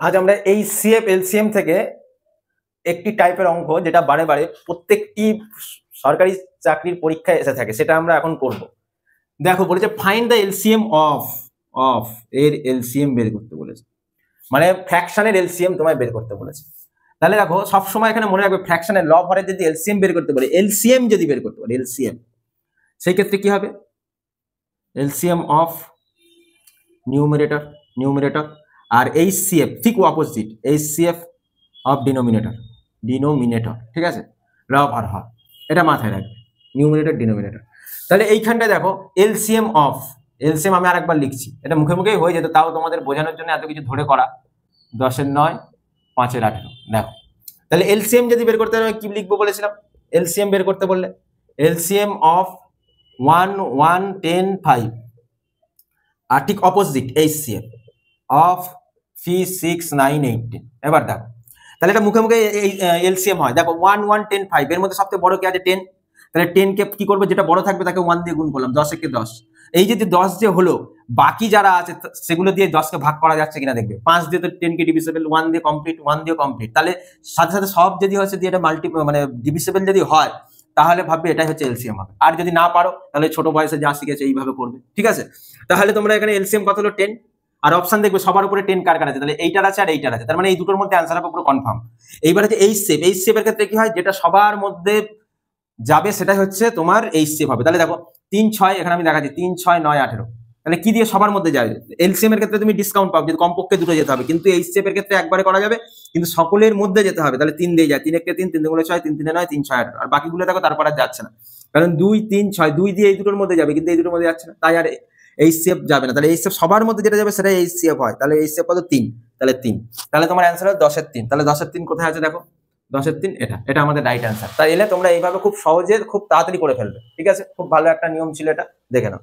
আজ আমরা এই সিএফ এলসিএম থেকে একটি টাইপের অঙ্ক যেটা বারে বারে প্রত্যেকটি সরকারি চাকরির পরীক্ষায় এসে থাকে সেটা আমরা এখন করব। দেখো বলেছে find the LCM of of এর এলসিএম বের করতে বলেছে, মানে ফ্র্যাকশনের এলসিএম তোমায় বের করতে বলেছে। তাহলে দেখো সবসময় এখানে মনে রাখবে ফ্র্যাকশনের লব হরে যদি এলসিএম বের করতে বলে, এলসিএম যদি বের করতে বলে এলসিএম, সেই ক্ষেত্রে কি হবে? এলসিএম অফ নিউমারেটর নিউমারেটর আর এইচসিএফ ঠিক opposite, HCF of denominator denominator, ঠিক আছে, লব আর হর, এটা মাথায় রাখবে, নিউমারেটর ডিনোমিনেটর। তাহলে এইখানটা দেখো এলসিএম অফ, এলসিএম আমি আরেকবার লিখছি, এটা মুখে মুখেই হয়ে যেত, তাও তোমাদের বোঝানোর জন্য এত কিছু ধরে করা। 10-এর 9, 5-এর 18, দেখো তাহলে এলসিএম যদি বের করতে হবে কি লিখবো বলেছিলাম? এলসিএম বের করতে বললে এলসিএম অফ 1, 1, 10, 5 আর ঠিক অপোজিট এইচসিএফ অফ 3, 6, 9, 8, 10। এবার দেখো তাহলে এটা মুখে মুখে এলসিএম হয়। দেখো 1, 1, 10, 5 এর মধ্যে সবচেয়ে বড় কি আছে? 10। তাহলে 10 কে কি করবো? যেটা বড় থাকবে তাকে 1 দিয়ে গুণ করলাম, 10 একে 10। এই যে 10 যে হলো, বাকি যারা আছে সেগুলো দিয়ে 10 কে ভাগ করা যাচ্ছে কিনা দেখবে। 5 দিয়ে তো 10 কে ডিভিজিবল, 1 দিয়ে কমপ্লিট, 1 দিয়ে কমপ্লিট। তাহলে সাথে সাথে সব যদি হচ্ছে দিয়ে এটা মানে ডিভিজিবল যদি হয় তাহলে ভাববে এটাই হচ্ছে এলসিএম হবে। আর যদি না পারো তাহলে ছোট বয়সে যা শিখেছে এইভাবে করবে, ঠিক আছে। তাহলে তোমরা এখানে এলসিএম কত হলো? 10। আর অপশন দেখবে সবার উপরে 10 কার কার আছে, তাহলে এইটার আছে আর এইটার আছে, তার মানে এই দুটোর মধ্যে অ্যান্সার হবে পুরো কনফার্ম। এইবার হচ্ছে এইচসিএফ, এইচসিএফ এর ক্ষেত্রে কি হয়? যেটা সবার মধ্যে যাবে সেটাই হচ্ছে তোমার এইচসিএফ হবে। তাহলে দেখো 3, 6 এখানে আমি দেখাচ্ছি, 3, 6, 9, 18। তাহলে কি দিয়ে সবার মধ্যে যাবে? এলসিএম এর ক্ষেত্রে তুমি ডিসকাউন্ট পাবে, যদি কমপক্ষে দুটো যেতে হবে, কিন্তু এইচসিএফ এর ক্ষেত্রে একবারে করা যাবে, কিন্তু সকলের মধ্যে যেতে হবে। তাহলে 3 দিয়ে যায়, 3 1 3, 3 2 6, 3 3 9, 3 6 18। আর বাকিগুলো দেখো তারপর আর যাচ্ছে না, কারণ 2, 3, 6 2 দিয়ে এই দুটোর মধ্যে যাবে, কিন্তু এই দুটোর মধ্যে যাচ্ছে না, তাই আর এইচসিএফ যাবে না। তাহলে এইচসিএফ সবার মধ্যে যেটা যাবে সেটাই এইচসিএফ হয়। তাহলে এইচসিএফ কত? 3। তাহলে 3, তাহলে তোমার অ্যান্সার হবে 10-এর 3। তাহলে 10-এর 3 কোথায় আছে দেখো, 10-এর 3 এটা, এটা আমাদের রাইট অ্যান্সার। তাই এলে তোমরা এইভাবে খুব সহজে খুব তাড়াতাড়ি করে ফেলবে, ঠিক আছে। খুব ভালো একটা নিয়ম ছিল এটা, দেখে নাও।